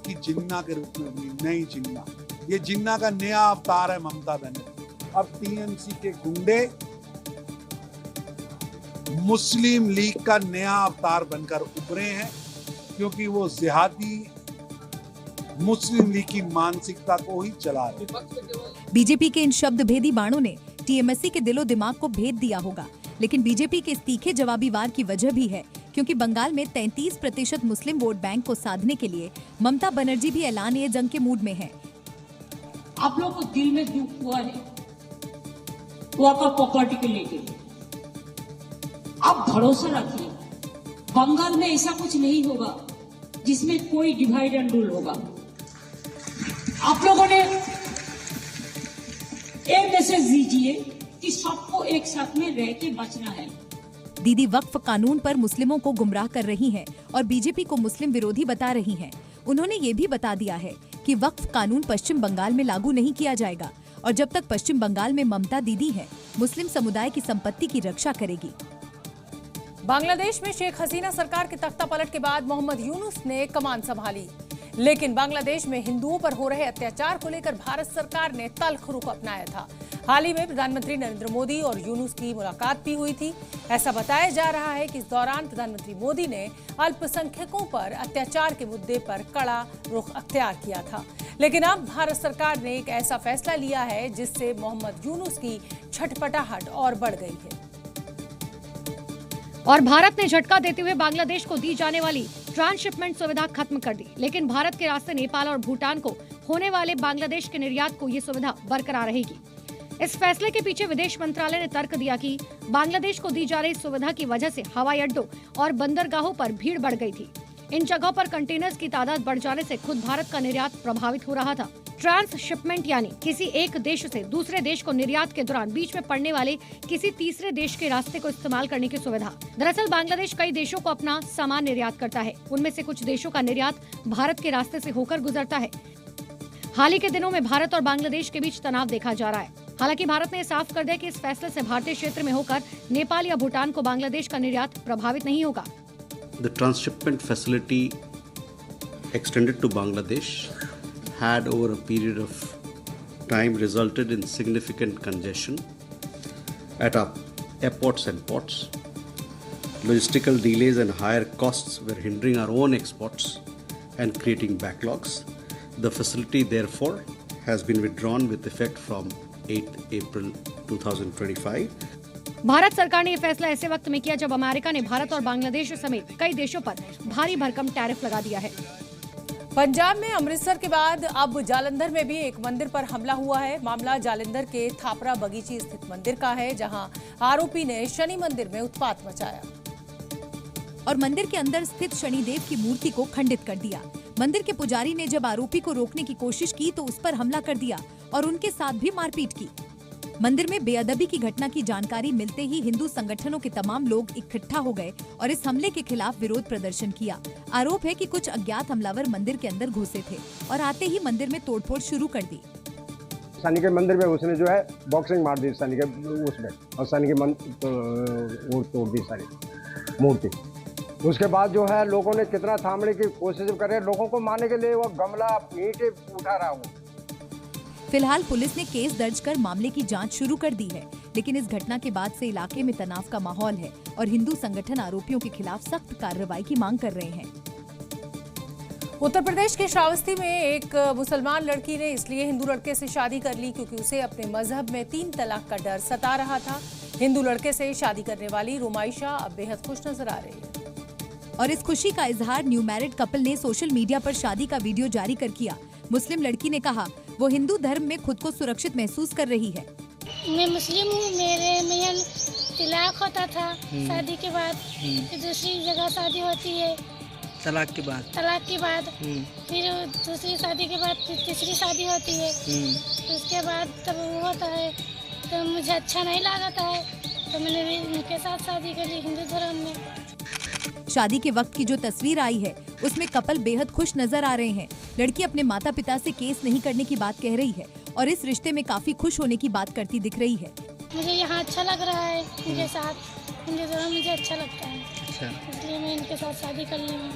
की जिन्ना के रूप में हुई, नई जिन्ना। ये जिन्ना का नया अवतार है ममता बनर्जी। अब टीएमसी के गुंडे मुस्लिम लीग का नया अवतार बनकर उभरे हैं, क्योंकि वो जिहादी मुस्लिम लीग की मानसिकता को ही चला रहे। बीजेपी के इन शब्द भेदी बाणों ने टीएमसी के दिलो दिमाग को भेद दिया होगा, लेकिन बीजेपी के इस तीखे जवाबी वार की वजह भी है, क्योंकि बंगाल में 33% मुस्लिम वोट बैंक को साधने के लिए ममता बनर्जी भी ऐलानिए जंग के मूड में है। आप लोग को दिल में दुख हुआ है वक्फ प्रॉपर्टी को लेकर, आप भरोसा रखिए बंगाल में ऐसा कुछ नहीं होगा जिसमें कोई डिवाइड एंड रूल होगा। आप लोगों ने एक मैसेज दीजिए कि सबको एक साथ में रह के बचना है। दीदी वक्फ कानून पर मुस्लिमों को गुमराह कर रही हैं और बीजेपी को मुस्लिम विरोधी बता रही हैं। उन्होंने ये भी बता दिया है कि वक्फ कानून पश्चिम बंगाल में लागू नहीं किया जाएगा और जब तक पश्चिम बंगाल में ममता दीदी है, मुस्लिम समुदाय की संपत्ति की रक्षा करेगी। बांग्लादेश में शेख हसीना सरकार के तख्ता पलट के बाद मोहम्मद यूनुस ने कमान संभाली, लेकिन बांग्लादेश में हिंदुओं पर हो रहे अत्याचार को लेकर भारत सरकार ने तल्ख रुख अपनाया था। हाल ही में प्रधानमंत्री नरेंद्र मोदी और यूनुस की मुलाकात भी हुई थी। ऐसा बताया जा रहा है कि इस दौरान प्रधानमंत्री मोदी ने अल्पसंख्यकों पर अत्याचार के मुद्दे पर कड़ा रुख अख्तियार किया था, लेकिन अब भारत सरकार ने एक ऐसा फैसला लिया है जिससे मोहम्मद यूनुस की छटपटाहट और बढ़ गई है। और भारत ने झटका देते हुए बांग्लादेश को दी जाने वाली ट्रांसशिपमेंट सुविधा खत्म कर दी, लेकिन भारत के रास्ते नेपाल और भूटान को होने वाले बांग्लादेश के निर्यात को ये सुविधा बरकरार रहेगी। इस फैसले के पीछे विदेश मंत्रालय ने तर्क दिया कि बांग्लादेश को दी जा रही सुविधा की वजह से हवाई अड्डों और बंदरगाहों पर भीड़ बढ़ गई थी। इन जगहों पर कंटेनर्स की तादाद बढ़ जाने से खुद भारत का निर्यात प्रभावित हो रहा था। ट्रांसशिपमेंट यानी किसी एक देश से दूसरे देश को निर्यात के दौरान बीच में पड़ने वाले किसी तीसरे देश के रास्ते को इस्तेमाल करने की सुविधा। दरअसल बांग्लादेश कई देशों को अपना सामान निर्यात करता है, उनमें से कुछ देशों का निर्यात भारत के रास्ते से होकर गुजरता है। हाल ही के दिनों में भारत और बांग्लादेश के बीच तनाव देखा जा रहा है। हालांकि भारत ने साफ कर दिया कि इस फैसले से भारतीय क्षेत्र में होकर नेपाल या भूटान को बांग्लादेश का निर्यात प्रभावित नहीं होगा। The transshipment facility extended to Bangladesh had over a period of time resulted in significant congestion at our airports and ports. Logistical delays and higher costs were hindering our own exports and creating backlogs. The facility therefore has been withdrawn with effect from 8 April 2025. Bharat सरकार ने यह फैसला ऐसे वक्त में किया जब America ने भारत और बांग्लादेश समेत कई देशों पर भारी भरकम टैरिफ लगा दिया है। पंजाब में अमृतसर के बाद अब जालंधर में भी एक मंदिर पर हमला हुआ है। मामला जालंधर के थापरा बगीची स्थित मंदिर का है, जहां आरोपी ने शनि मंदिर में उत्पात मचाया और मंदिर के अंदर स्थित शनिदेव की मूर्ति को खंडित कर दिया। मंदिर के पुजारी ने जब आरोपी को रोकने की कोशिश की तो उस पर हमला कर दिया और उनके साथ भी मारपीट की। मंदिर में बेअदबी की घटना की जानकारी मिलते ही हिंदू संगठनों के तमाम लोग इकट्ठा हो गए और इस हमले के खिलाफ विरोध प्रदर्शन किया। आरोप है कि कुछ अज्ञात हमलावर मंदिर के अंदर घुसे थे और आते ही मंदिर में तोड़फोड़ शुरू कर दी। शनि के मंदिर में उसने जो है बॉक्सिंग मार दी शनि के उसमें, और शनि की वो तोड़ दी सारी मूर्ति। उसके बाद जो है लोगों ने कितना थामने की कोशिश कर रहे, लोगों को मारने के लिए वो गमला ईंट उठा रहा हूँ। फिलहाल पुलिस ने केस दर्ज कर मामले की जांच शुरू कर दी है, लेकिन इस घटना के बाद से इलाके में तनाव का माहौल है और हिंदू संगठन आरोपियों के खिलाफ सख्त कार्रवाई की मांग कर रहे हैं। उत्तर प्रदेश के श्रावस्ती में एक मुसलमान लड़की ने इसलिए हिंदू लड़के से शादी कर ली क्योंकि उसे अपने मजहब में 3 तलाक का डर सता रहा था। हिंदू लड़के से शादी करने वाली रुमाइशा अब बेहद खुश नजर आ रही है और इस खुशी का इजहार न्यू मैरिड कपल ने सोशल मीडिया पर शादी का वीडियो जारी कर किया। मुस्लिम लड़की ने कहा वो हिंदू धर्म में खुद को सुरक्षित महसूस कर रही है। मैं मुस्लिम हूँ, मेरे में तलाक होता था शादी के बाद, फिर दूसरी जगह शादी होती है तलाक के बाद फिर दूसरी शादी के बाद फिर तीसरी शादी होती है, उसके बाद तब वो होता है तो मुझे अच्छा नहीं लगता है, तो मैंने उनके साथ शादी कर ली हिंदू धर्म में। शादी के वक्त की जो तस्वीर आई है उसमें कपल बेहद खुश नजर आ रहे हैं। लड़की अपने माता पिता से केस नहीं करने की बात कह रही है और इस रिश्ते में काफी खुश होने की बात करती दिख रही है। मुझे यहाँ अच्छा लग रहा है, इनके साथ हिंदू धर्म मुझे अच्छा लगता है, इसलिए मैं इनके साथ शादी कर ली हूँ।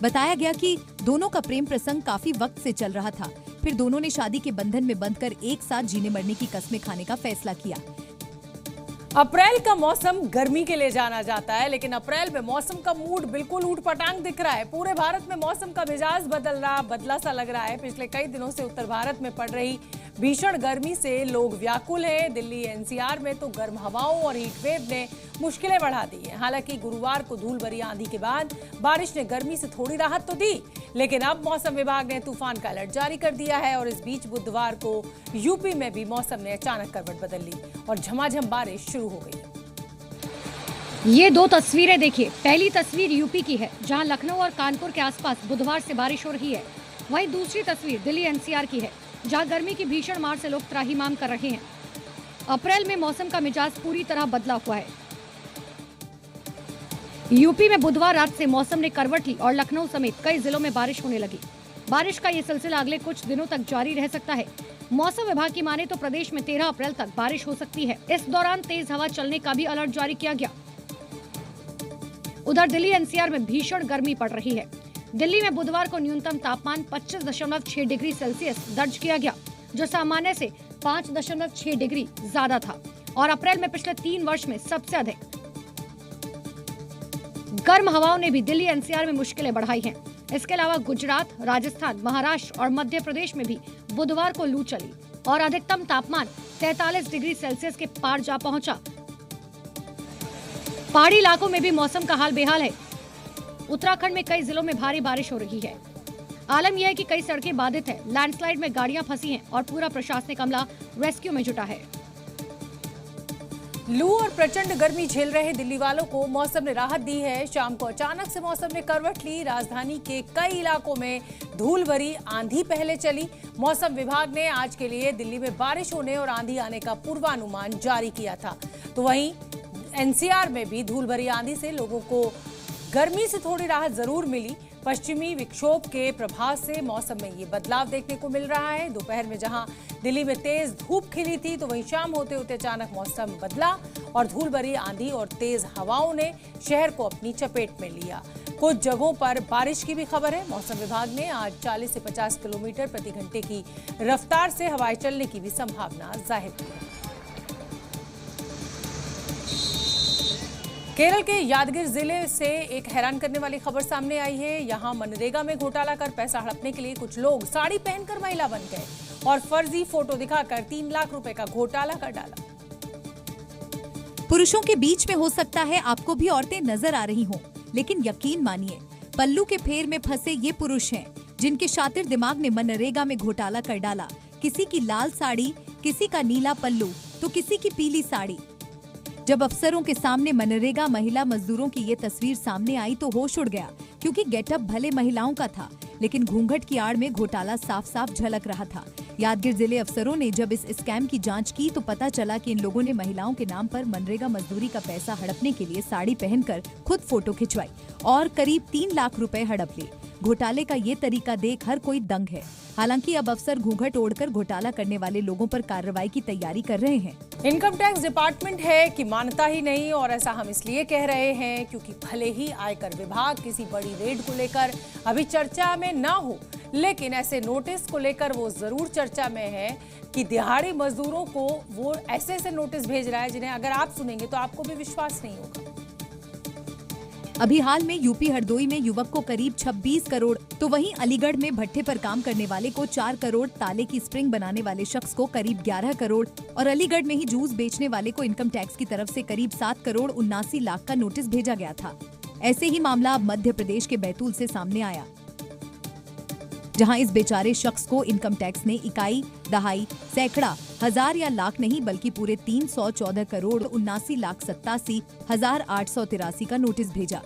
बताया गया कि दोनों का प्रेम प्रसंग काफी वक्त से चल रहा था, फिर दोनों ने शादी के बंधन में बंधकर एक साथ जीने मरने की कस्में खाने का फैसला किया। अप्रैल का मौसम गर्मी के लिए जाना जाता है, लेकिन अप्रैल में मौसम का मूड बिल्कुल ऊट-पटांग दिख रहा है। पूरे भारत में मौसम का मिजाज बदला सा लग रहा है। पिछले कई दिनों से उत्तर भारत में पड़ रही भीषण गर्मी से लोग व्याकुल हैं। दिल्ली एनसीआर में तो गर्म हवाओं और हीट वेव ने मुश्किलें बढ़ा दी हैं। हालांकि गुरुवार को धूल भरी आंधी के बाद बारिश ने गर्मी से थोड़ी राहत तो दी, लेकिन अब मौसम विभाग ने तूफान का अलर्ट जारी कर दिया है और इस बीच बुधवार को यूपी में भी मौसम ने अचानक करवट बदल ली और झमाझम बारिश शुरू हो गई। ये 2 तस्वीरें देखिए। पहली तस्वीर यूपी की है, जहां लखनऊ और कानपुर के आसपास बुधवार से बारिश हो रही है। वहीं दूसरी तस्वीर दिल्ली एनसीआर की है, जहां गर्मी की भीषण मार से लोग त्राहिमाम कर रहे हैं। अप्रैल में मौसम का मिजाज पूरी तरह बदला हुआ है। यूपी में बुधवार रात से मौसम ने करवट ली और लखनऊ समेत कई जिलों में बारिश होने लगी। बारिश का ये सिलसिला अगले कुछ दिनों तक जारी रह सकता है। मौसम विभाग की माने तो प्रदेश में 13 अप्रैल तक बारिश हो सकती है। इस दौरान तेज हवा चलने का भी अलर्ट जारी किया गया। उधर दिल्ली एनसीआर में भीषण गर्मी पड़ रही है। दिल्ली में बुधवार को न्यूनतम तापमान 25.6 डिग्री सेल्सियस दर्ज किया गया, जो सामान्य से 5.6 डिग्री ज्यादा था और अप्रैल में पिछले 3 वर्ष में सबसे अधिक। गर्म हवाओं ने भी दिल्ली एनसीआर में मुश्किलें बढ़ाई हैं। इसके अलावा गुजरात, राजस्थान, महाराष्ट्र और मध्य प्रदेश में भी बुधवार को लू चली और अधिकतम तापमान 43 डिग्री सेल्सियस के पार जा पहुंचा। पहाड़ी इलाकों में भी मौसम का हाल बेहाल है। उत्तराखंड में कई जिलों में भारी बारिश हो रही है। आलम यह है कि कई सड़कें बाधित है, लैंडस्लाइड में गाड़ियां फंसी हैं और पूरा प्रशासनिक अमला रेस्क्यू में जुटा है। लू और प्रचंड गर्मी झेल रहे दिल्ली वालों को मौसम ने राहत दी है। शाम को अचानक से मौसम ने करवट ली। राजधानी के कई इलाकों में धूल भरी आंधी पहले चली। मौसम विभाग ने आज के लिए दिल्ली में बारिश होने और आंधी आने का पूर्वानुमान जारी किया था। तो वहीं एनसीआर में भी धूल भरी आंधी से लोगों को गर्मी से थोड़ी राहत जरूर मिली। पश्चिमी विक्षोभ के प्रभाव से मौसम में ये बदलाव देखने को मिल रहा है। दोपहर में जहां दिल्ली में तेज धूप खिली थी, तो वहीं शाम होते होते अचानक मौसम बदला और धूल भरी आंधी और तेज हवाओं ने शहर को अपनी चपेट में लिया। कुछ जगहों पर बारिश की भी खबर है। मौसम विभाग ने आज 40 से 50 किलोमीटर प्रति घंटे की रफ्तार से हवाएं चलने की भी संभावना जाहिर की है। केरल के यादगिर जिले से एक हैरान करने वाली खबर सामने आई है। यहां मनरेगा में घोटाला कर पैसा हड़पने के लिए कुछ लोग साड़ी पहनकर महिला बन गए और फर्जी फोटो दिखाकर 3 लाख रुपए का घोटाला कर डाला। पुरुषों के बीच में हो सकता है आपको भी औरतें नजर आ रही हों, लेकिन यकीन मानिए पल्लू के फेर में फंसे ये पुरुष हैं, जिनके शातिर दिमाग ने मनरेगा में घोटाला कर डाला। किसी की लाल साड़ी, किसी का नीला पल्लू, तो किसी की पीली साड़ी। जब अफसरों के सामने मनरेगा महिला मजदूरों की ये तस्वीर सामने आई तो होश उड़ गया, क्योंकि गेटअप भले महिलाओं का था, लेकिन घूंघट की आड़ में घोटाला साफ साफ झलक रहा था। यादगीर जिले अफसरों ने जब इस स्कैम की जांच की तो पता चला कि इन लोगों ने महिलाओं के नाम पर मनरेगा मजदूरी का पैसा हड़पने के लिए साड़ी पहनकर खुद फोटो खिंचवाई और करीब 3 लाख रुपए हड़प लिए। घोटाले का ये तरीका देख हर कोई दंग है। हालांकि अब अफसर घूंघट ओढ़कर घोटाला करने वाले लोगों पर कार्रवाई की तैयारी कर रहे हैं। इनकम टैक्स डिपार्टमेंट है कि मानता ही नहीं, और ऐसा हम इसलिए कह रहे हैं क्योंकि भले ही आयकर विभाग किसी बड़ी रेड को लेकर अभी चर्चा में ना हो, लेकिन ऐसे नोटिस को लेकर वो जरूर चर्चा में है कि दिहाड़ी मजदूरों को वो ऐसे ऐसे नोटिस भेज रहा है जिन्हें अगर आप सुनेंगे तो आपको भी विश्वास नहीं होगा। अभी हाल में यूपी हरदोई में युवक को करीब 26 करोड़, तो वहीं अलीगढ़ में भट्ठे पर काम करने वाले को 4 करोड़, ताले की स्प्रिंग बनाने वाले शख्स को करीब 11 करोड़ और अलीगढ़ में ही जूस बेचने वाले को इनकम टैक्स की तरफ से करीब 7 करोड़ 79 लाख का नोटिस भेजा गया था। ऐसे ही मामला अब मध्य प्रदेश के बैतूल से सामने आया, जहां इस बेचारे शख्स को इनकम टैक्स ने इकाई, दहाई, सैकड़ा, हजार या लाख नहीं बल्कि पूरे 314 करोड़ 79,87,883 का नोटिस भेजा।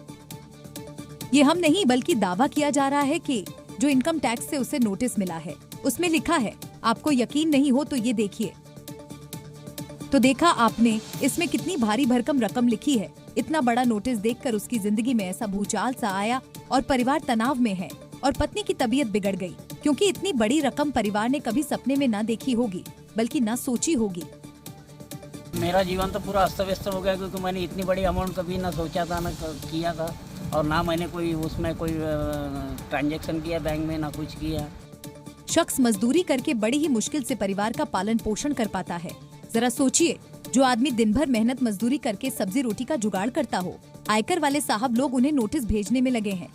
ये हम नहीं बल्कि दावा किया जा रहा है कि जो इनकम टैक्स से उसे नोटिस मिला है उसमें लिखा है, आपको यकीन नहीं हो तो ये देखिए। तो देखा आपने इसमें कितनी भारी भरकम रकम लिखी है। इतना बड़ा नोटिस देखकर उसकी जिंदगी में ऐसा भूचाल सा आया और परिवार तनाव में है और पत्नी की तबीयत बिगड़ गई क्योंकि इतनी बड़ी रकम परिवार ने कभी सपने में ना देखी होगी बल्कि ना सोची होगी। मेरा जीवन तो पूरा अस्त व्यस्त हो गया क्योंकि मैंने इतनी बड़ी अमाउंट कभी ना सोचा था ना किया था और ना मैंने कोई उसमें कोई ट्रांजैक्शन किया बैंक में, ना कुछ किया। शख्स मजदूरी करके बड़ी ही मुश्किल से परिवार का पालन पोषण कर पाता है। जरा सोचिए, जो आदमी दिन भर मेहनत मजदूरी करके सब्जी रोटी का जुगाड़ करता हो, आयकर वाले साहब लोग उन्हें नोटिस भेजने में लगे हैं।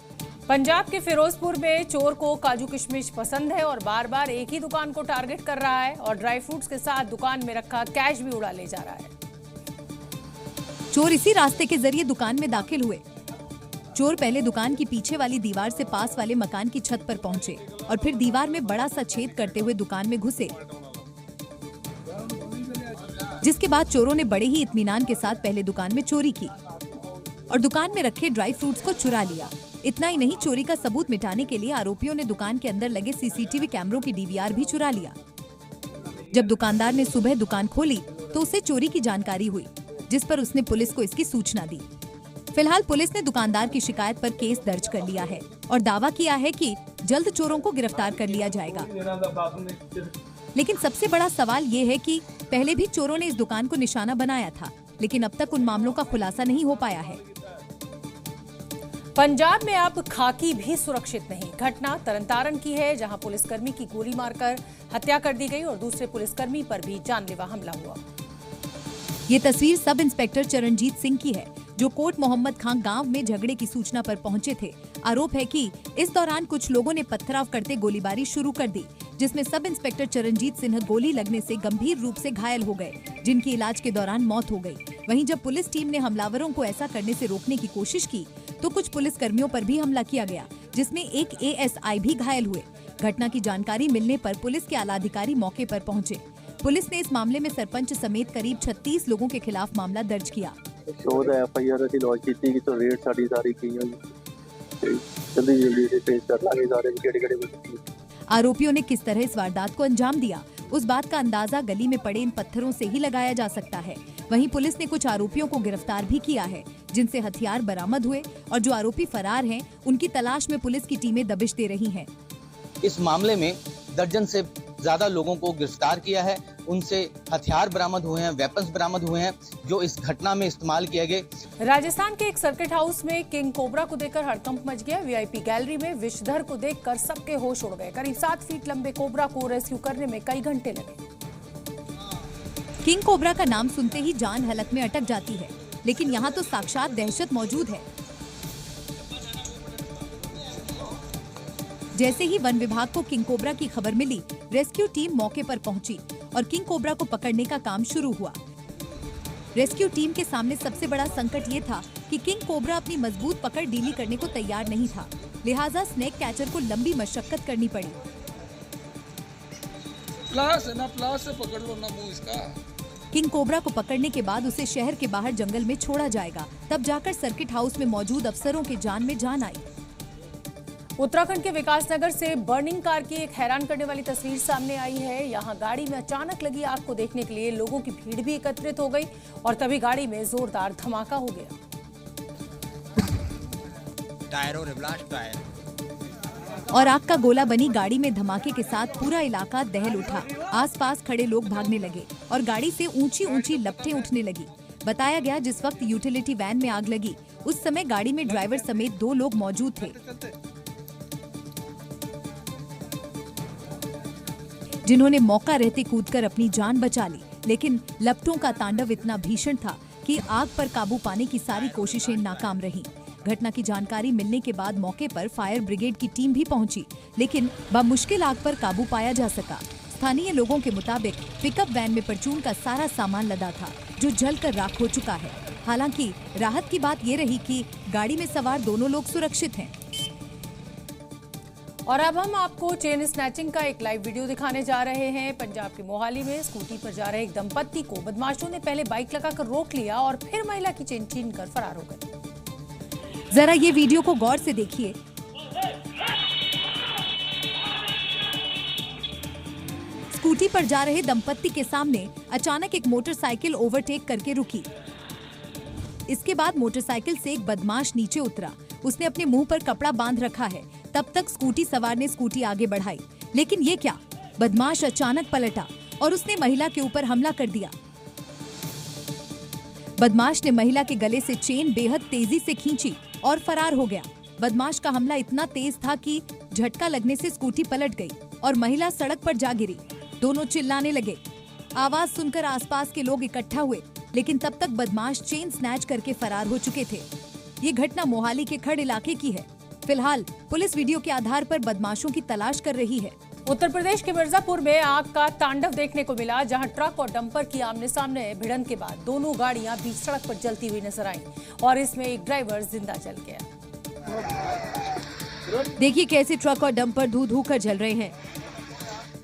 पंजाब के फिरोजपुर में चोर को काजू किशमिश पसंद है और बार बार एक ही दुकान को टारगेट कर रहा है और ड्राई फ्रूट्स के साथ दुकान में रखा कैश भी उड़ा ले जा रहा है। चोर इसी रास्ते के जरिए दुकान में दाखिल हुए। चोर पहले दुकान की पीछे वाली दीवार से पास वाले मकान की छत पर पहुंचे और फिर दीवार में बड़ा सा छेद करते हुए दुकान में घुसे, जिसके बाद चोरों ने बड़े ही इत्मीनान के साथ पहले दुकान में चोरी की और दुकान में रखे ड्राई फ्रूट्स को चुरा लिया। इतना ही नहीं, चोरी का सबूत मिटाने के लिए आरोपियों ने दुकान के अंदर लगे सीसीटीवी कैमरों की डीवीआर भी चुरा लिया। जब दुकानदार ने सुबह दुकान खोली तो उसे चोरी की जानकारी हुई, जिस पर उसने पुलिस को इसकी सूचना दी। फिलहाल पुलिस ने दुकानदार की शिकायत पर केस दर्ज कर लिया है और दावा किया है कि जल्द चोरों को गिरफ्तार कर लिया जाएगा। लेकिन सबसे बड़ा सवाल ये है कि पहले भी चोरों ने इस दुकान को निशाना बनाया था, लेकिन अब तक उन मामलों का खुलासा नहीं हो पाया है। पंजाब में अब खाकी भी सुरक्षित नहीं। घटना तरनतारन की है, जहां पुलिसकर्मी की गोली मारकर हत्या कर दी गई और दूसरे पुलिसकर्मी पर भी जानलेवा हमला हुआ। ये तस्वीर सब इंस्पेक्टर चरणजीत सिंह की है, जो कोट मोहम्मद खान गांव में झगड़े की सूचना पर पहुंचे थे। आरोप है कि इस दौरान कुछ लोगों ने पथराव करते गोलीबारी शुरू कर दी, जिसमें सब इंस्पेक्टर चरणजीत सिंह गोली लगने से गंभीर रूप से घायल हो गए, जिनकी इलाज के दौरान मौत हो गई। वहीं जब पुलिस टीम ने हमलावरों को ऐसा करने से रोकने की कोशिश की तो कुछ पुलिस कर्मियों पर भी हमला किया गया, जिसमें एक एएसआई भी घायल हुए। घटना की जानकारी मिलने पर पुलिस के आला अधिकारी मौके पर पहुंचे। पुलिस ने इस मामले में सरपंच समेत करीब 36 लोगों के खिलाफ मामला दर्ज किया। शोध एफआईआर ਅਸੀਂ लॉन्च ਕੀਤੀ तो रेड ਸਾਡੀ ਸਾਰੀ की जल्दी से पेश कर लांगे सारे केड़े-केड़े। आरोपियों ने किस तरह इस वारदात को अंजाम दिया, उस बात का अंदाजा गली में पड़े इन पत्थरों से ही लगाया जा सकता है। वहीं पुलिस ने कुछ आरोपियों को गिरफ्तार भी किया है, जिनसे हथियार बरामद हुए और जो आरोपी फरार हैं, उनकी तलाश में पुलिस की टीमें दबिश दे रही हैं। इस मामले में दर्जन से ज्यादा लोगों को गिरफ्तार किया है, उनसे हथियार बरामद हुए हैं, वेपन्स बरामद हुए हैं जो इस घटना में इस्तेमाल किए गए। राजस्थान के एक सर्किट हाउस में किंग कोबरा को देखकर हड़कंप मच गया। वीआईपी गैलरी में विषधर को देखकर सबके होश उड़ गए। करीब 7 फीट लंबे कोबरा को रेस्क्यू करने में कई घंटे लगे। किंग कोबरा का नाम सुनते ही जान हलक में अटक जाती है, लेकिन यहाँ तो साक्षात दहशत मौजूद है। जैसे ही वन विभाग को किंग कोबरा की खबर मिली, रेस्क्यू टीम मौके पर पहुंची और किंग कोबरा को पकड़ने का काम शुरू हुआ। रेस्क्यू टीम के सामने सबसे बड़ा संकट ये था कि किंग कोबरा अपनी मजबूत पकड़ ढीली करने को तैयार नहीं था, लिहाजा स्नेक कैचर को लंबी मशक्कत करनी पड़ी। प्लास है ना, प्लास से पकड़ लो ना मुंह इसका। किंग कोबरा को पकड़ने के बाद उसे शहर के बाहर जंगल में छोड़ा जाएगा, तब जाकर सर्किट हाउस में मौजूद अफसरों के जान में जान आई। उत्तराखंड के विकासनगर से बर्निंग कार की एक हैरान करने वाली तस्वीर सामने आई है। यहाँ गाड़ी में अचानक लगी आग को देखने के लिए लोगों की भीड़ भी एकत्रित हो गई और तभी गाड़ी में जोरदार धमाका हो गया। और आग का गोला बनी गाड़ी में धमाके के साथ पूरा इलाका दहल उठा। आसपास खड़े लोग भागने लगे और गाड़ी से ऊंची ऊंची लपटें उठने लगी। बताया गया जिस वक्त यूटिलिटी वैन में आग लगी उस समय गाड़ी में ड्राइवर समेत 2 लोग मौजूद थे, जिन्होंने मौका रहते कूदकर अपनी जान बचा ली। लेकिन लपटों का तांडव इतना भीषण था कि आग पर काबू पाने की सारी कोशिशें नाकाम रहीं। घटना की जानकारी मिलने के बाद मौके पर फायर ब्रिगेड की टीम भी पहुंची, लेकिन बमुश्किल आग पर काबू पाया जा सका। स्थानीय लोगों के मुताबिक पिकअप वैन में परचून का सारा सामान लदा था, जो जलकर राख हो चुका है। हालांकि राहत की बात ये रही कि गाड़ी में सवार दोनों लोग सुरक्षित हैं। और अब हम आपको चेन स्नैचिंग का एक लाइव वीडियो दिखाने जा रहे हैं। पंजाब के मोहाली में स्कूटी पर जा रहे एक दंपत्ति को बदमाशों ने पहले बाइक लगाकर रोक लिया और फिर महिला की चेन छीनकर फरार हो गए। जरा ये वीडियो को गौर से देखिए। स्कूटी पर जा रहे दंपत्ति के सामने अचानक एक मोटरसाइकिल ओवरटेक करके रुकी। इसके बाद मोटरसाइकिल से एक बदमाश नीचे उतरा। उसने अपने मुंह पर कपड़ा बांध रखा है। तब तक स्कूटी सवार ने स्कूटी आगे बढ़ाई, लेकिन ये क्या, बदमाश अचानक पलटा और उसने महिला के ऊपर हमला कर दिया। बदमाश ने महिला के गले से चेन बेहद तेजी से खींची और फरार हो गया। बदमाश का हमला इतना तेज था कि झटका लगने से स्कूटी पलट गई और महिला सड़क पर जा गिरी। दोनों चिल्लाने लगे। आवाज सुनकर आसपास के लोग इकट्ठा हुए, लेकिन तब तक बदमाश चेन स्नैच करके फरार हो चुके थे। ये घटना मोहाली के खड़ इलाके की है। फिलहाल पुलिस वीडियो के आधार पर बदमाशों की तलाश कर रही है। उत्तर प्रदेश के मिर्जापुर में आग का तांडव देखने को मिला, जहां ट्रक और डंपर की आमने सामने भिड़ंत के बाद दोनों गाड़ियां बीच सड़क पर जलती हुई नजर आईं और इसमें एक ड्राइवर जिंदा जल गया। देखिए कैसे ट्रक और डंपर धू धू कर जल रहे हैं।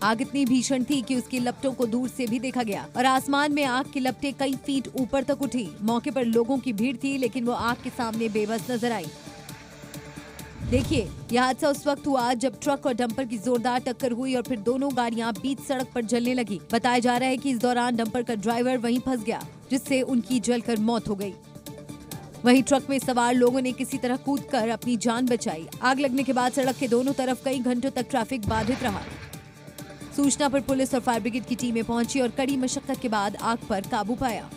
आग इतनी भीषण थी कि उसकी लपटों को दूर से भी देखा गया और आसमान में आग की लपटें कई फीट ऊपर तक उठी। मौके पर लोगों की भीड़ थी, लेकिन वो आग के सामने बेबस नजर आई। देखिए, यह हादसा उस वक्त हुआ जब ट्रक और डंपर की जोरदार टक्कर हुई और फिर दोनों गाड़ियां बीच सड़क पर जलने लगी। बताया जा रहा है कि इस दौरान डंपर का ड्राइवर वहीं फंस गया, जिससे उनकी जलकर मौत हो गई। वहीं ट्रक में सवार लोगों ने किसी तरह कूदकर अपनी जान बचाई। आग लगने के बाद सड़क के दोनों तरफ कई घंटों तक ट्रैफिक बाधित रहा। सूचना पर पुलिस और फायर ब्रिगेड की टीमें पहुंची और कड़ी मशक्कत के बाद आग पर काबू पाया।